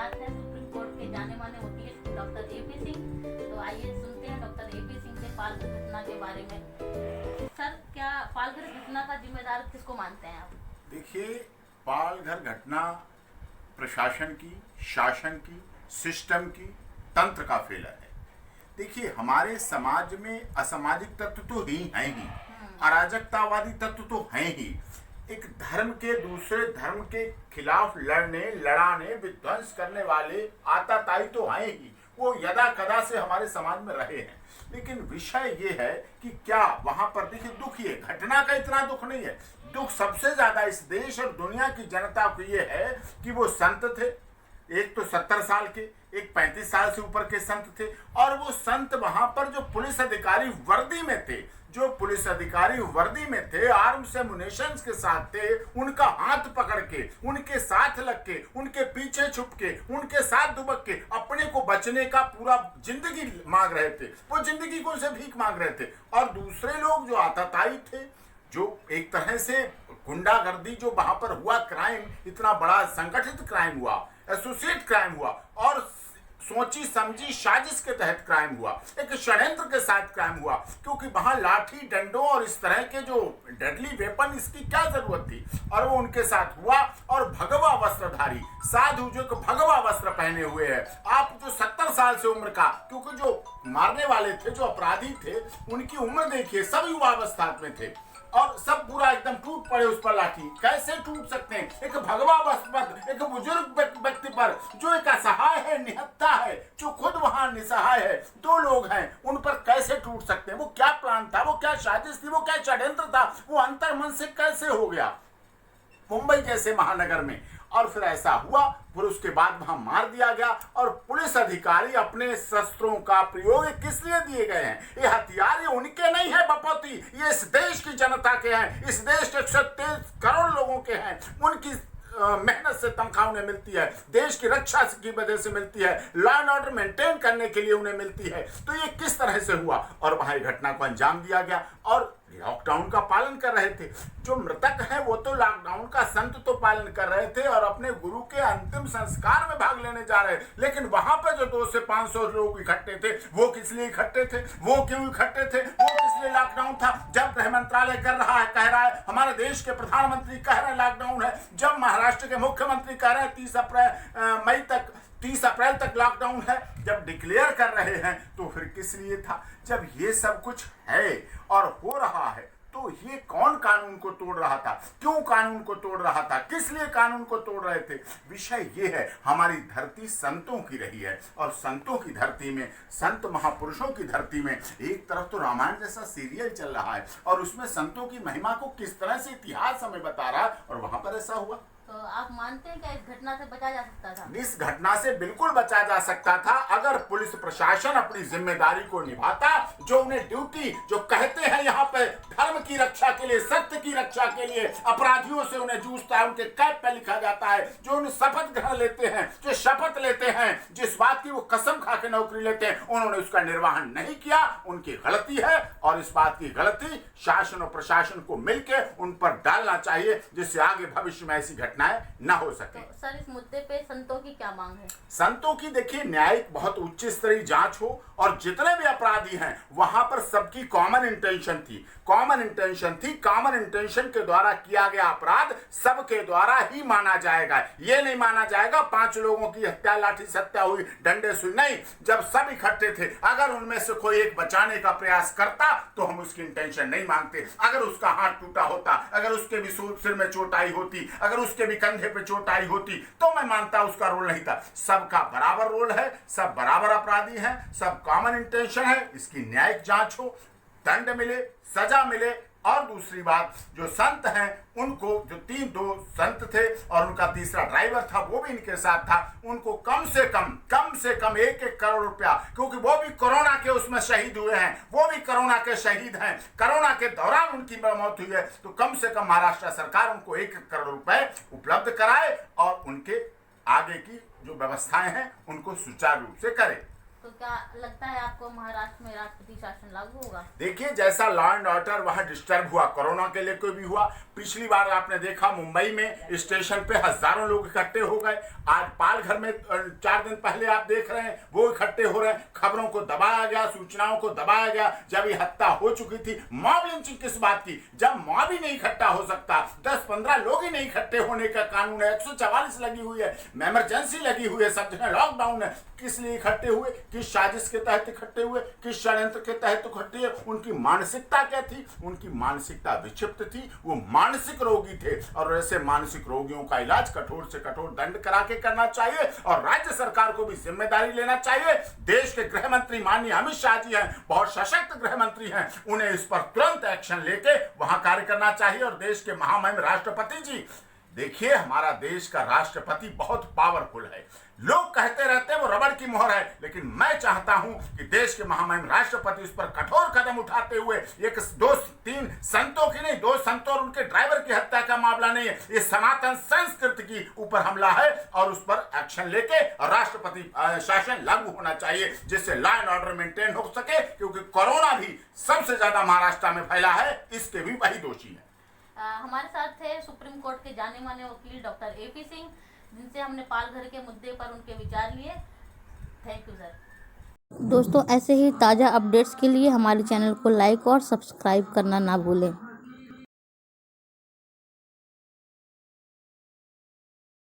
साथ है supreme court के जाने माने वकील डॉक्टर एपी सिंह। तो आइए सुनते हैं डॉक्टर एपी सिंह से पालघर घटना के बारे में। सर, क्या पालघर घटना का जिम्मेदार किसको मानते हैं आप? देखिए, पालघर घटना प्रशासन की, शासन की, सिस्टम की, तंत्र का फेलर है। देखिए, हमारे समाज में असामाजिक तत्व तो हैं ही, अराजकतावादी तत्व तो हैं ही। एक धर्म के दूसरे धर्म के खिलाफ लड़ाने विध्वंस करने वाले आताताई तो हैं ही, वो यदा कदा से हमारे समाज में रहे हैं। लेकिन विषय ये है कि क्या वहां पर, देखिए, दुख ये घटना का इतना दुख नहीं है, दुख सबसे ज्यादा इस देश और दुनिया की जनता को ये है कि वो संत थे, एक तो 70 साल के, एक 35 साल से ऊपर के संत थे, और वो संत वहां पर जो पुलिस अधिकारी वर्दी में थे, आर्म्स एमुनेशन के साथ थे, उनका हाथ पकड़ के, उनके साथ लग के, उनके पीछे छुप के, उनके साथ दुबक के अपने को बचने का पूरा जिंदगी मांग रहे थे, वो जिंदगी को उनसे भीख मांग रहे थे। और दूसरे लोग जो आताताई थे, जो एक तरह से गुंडागर्दी, जो वहां पर हुआ क्राइम, इतना बड़ा संगठित क्राइम हुआ, एसोसिएट क्राइम हुआ और सोची समझी साजिश के तहत क्राइम हुआ, एक षड्यंत्र के साथ क्राइम हुआ, क्योंकि वहां लाठी डंडों और इस तरह के जो डेडली वेपन, इसकी क्या जरूरत थी, और वो उनके साथ हुआ। और भगवा वस्त्रधारी साधु जो भगवा वस्त्र पहने हुए है, आप जो 70 साल से उम्र का, क्योंकि जो मारने वाले थे, जो अपराधी थे, उनकी उम्र देखिए, सब युवावस्था में थे और सब पूरा एकदम टूट पड़े उस पर लाठी। कैसे टूट सकते हैं एक भगवा वस्त्र, एक बुजुर्ग व्यक्ति पर, जो एक असहाय है, निहत्था है, जो खुद वहां निसहाय है, दो लोग हैं, उन पर कैसे टूट सकते हैं? वो क्या प्लान था, वो क्या साजिश थी, वो क्या षड्यंत्र था, वो अंतर्मन से कैसे हो गया मुंबई जैसे महानगर में? और फिर ऐसा हुआ, फिर उसके बाद वहां मार दिया गया। और पुलिस अधिकारी अपने शस्त्रों का प्रयोग किस लिए दिए गए हैं? ये हथियार ये उनके नहीं है बपौती, ये इस देश की जनता के हैं, इस देश के 123 करोड़ लोगों के हैं। उनकी मेहनत से तनख्वाह उन्हें मिलती है, देश की रक्षा की वजह से मिलती है, लॉ एंड ऑर्डर मेंटेन करने के लिए उन्हें मिलती है। तो ये किस तरह से हुआ? और वहां घटना को अंजाम दिया गया और लॉकडाउन का पालन कर रहे थे। जो मृतक हैं वो तो लॉकडाउन का संत तो पालन कर रहे थे और अपने गुरु के अंतिम संस्कार में भाग लेने जा रहे, लेकिन वहां पर जो 200 से 500 लोग इकट्ठे थे, वो किस लिए इकट्ठे थे, वो क्यों इकट्ठे थे, वो किस लिए लॉकडाउन था? जब गृह मंत्रालय कर रहा है, कह रहा है, हमारे देश के प्रधानमंत्री कह रहे हैं लॉकडाउन है, जब महाराष्ट्र के मुख्यमंत्री कह रहे हैं 30 अप्रैल तक लॉकडाउन है, जब डिक्लेयर कर रहे हैं, तो फिर किस लिए था? जब ये सब कुछ है और हो रहा है, तो ये कौन कानून को तोड़ रहा था, क्यों कानून को तोड़ रहा था, किस लिए कानून को तोड़ रहे थे? विषय ये है, हमारी धरती संतों की रही है और संतों की धरती में, संत महापुरुषों की धरती में एक तरफ तो रामायण जैसा सीरियल चल रहा है और उसमें संतों की महिमा को किस तरह से इतिहास हमें बता रहा है, और वहां पर ऐसा हुआ। तो आप मानते हैं कि इस घटना से बचा जा सकता था? इस घटना से बिल्कुल बचा जा सकता था अगर पुलिस प्रशासन अपनी जिम्मेदारी को निभाता, जो उन्हें ड्यूटी, जो कहते हैं यहाँ पे धर्म की रक्षा के लिए, सत्य की रक्षा के लिए अपराधियों से उन्हें जूझता है, उनके कैप पे लिखा जाता है, जो उन्हें शपथ ग्रहण लेते हैं, जो शपथ लेते हैं, जिस बात की वो कसम खा के नौकरी लेते हैं, उन्होंने उसका निर्वहन नहीं किया, उनकी गलती है। और इस बात की गलती शासन और प्रशासन को मिलकर उन पर डालना चाहिए, जिससे आगे भविष्य में ऐसी घटनाएं न हो सके। तो सर, इस मुद्दे पे संतों की क्या मांग है? संतों की देखिए, न्यायिक बहुत उच्च स्तरीय जांच हो और जितने भी अपराधी हैं वहां पर सबकी कॉमन इंटेंशन थी, कॉमन इंटेंशन के द्वारा किया गया अपराध सबके द्वारा ही माना जाएगा। ये नहीं माना जाएगा 5 लोगों की हत्या, लाठी से हत्या हुई, डंडे से नहीं। जब सब इकट्ठे थे, अगर उनमें से कोई एक बचाने का प्रयास करता तो हम उसकी इंटेंशन नहीं मांगते। अगर उसका हाथ टूटा होता, अगर उसके भी सिर में चोट आई होती, अगर उसके भी कंधे पे चोट आई होती, तो मैं मानता उसका रोल नहीं था। सबका बराबर रोल है, सब बराबर अपराधी हैं, सब कॉमन इंटेंशन है। इसकी न्यायिक जांच हो, दंड मिले, सजा मिले। और दूसरी बात, जो संत हैं उनको, जो 2 संत थे और उनका तीसरा ड्राइवर था वो भी इनके साथ था, उनको कम से कम 1-1 करोड़ रुपया, क्योंकि वो भी कोरोना के उसमें शहीद हुए हैं, वो भी कोरोना के शहीद हैं, कोरोना के दौरान उनकी मौत हुई है, तो कम से कम महाराष्ट्र सरकार उनको 1 करोड़ रुपए उपलब्ध कराए और उनके आगे की जो व्यवस्थाएं हैं उनको सुचारू रूप से करे। तो क्या लगता है आपको महाराष्ट्र में राष्ट्रपति शासन लागू होगा? देखिए, जैसा लॉ एंड ऑर्डर वहां डिस्टर्ब हुआ, कोरोना के लिए कोई भी हुआ, पिछली बार आपने देखा मुंबई में स्टेशन पे हजारों लोग इकट्ठे हो गए। आज पालघर में 4 दिन पहले आप देख रहे हैं वो इकट्ठे हो रहे हैं। खबरों को दबाया गया, सूचनाओं को दबाया गया। जब ये हत्या हो चुकी थी, मॉब लिंचिंग किस बात की? जब मॉब ही नहीं इकट्ठा हो सकता, 10-15 लोग ही नहीं इकट्ठे होने का कानून है, 144 लगी हुई है, इमरजेंसी लगी हुई है, सब जगह लॉकडाउन है। किस लिए इकट्ठे हुए? किस साजिश के तहत इकट्ठे हुए? किस षड्यंत्र के तहत इकट्ठे हुए? उनकी मानसिकता क्या थी? उनकी मानसिकता विक्षिप्त थी, वो मानसिक रोगी थे। और ऐसे मानसिक रोगियों का इलाज कठोर से कठोर दंड करा के करना चाहिए और राज्य सरकार को भी जिम्मेदारी लेना चाहिए। देश के गृह मंत्री माननीय अमित शाह जी हैं, बहुत सशक्त गृह मंत्री हैं, उन्हें इस पर तुरंत एक्शन लेके वहां कार्य करना चाहिए। और देश के महामहिम राष्ट्रपति जी, देखिए, हमारा देश का राष्ट्रपति बहुत पावरफुल है। लोग कहते रहते हैं वो रबड़ की मोहर है, लेकिन मैं चाहता हूं कि देश के महामहिम राष्ट्रपति उस पर कठोर कदम उठाते हुए, एक 2-3 संतों की नहीं, 2 संतों और उनके ड्राइवर की हत्या का मामला नहीं है, ये सनातन संस्कृति की ऊपर हमला है और उस पर एक्शन लेके राष्ट्रपति शासन लागू होना चाहिए, जिससे लॉ एंड ऑर्डर मेंटेन हो सके। क्योंकि कोरोना भी सबसे ज्यादा महाराष्ट्र में फैला है, इसके भी वही दोषी है। हमारे साथ थे सुप्रीम कोर्ट के जाने माने वकील डॉक्टर AP सिंह, जिनसे हमने पालघर के मुद्दे पर उनके विचार लिए। Thank you sir. दोस्तों, ऐसे ही ताज़ा अपडेट्स के लिए हमारे चैनल को लाइक और सब्सक्राइब करना ना भूलें।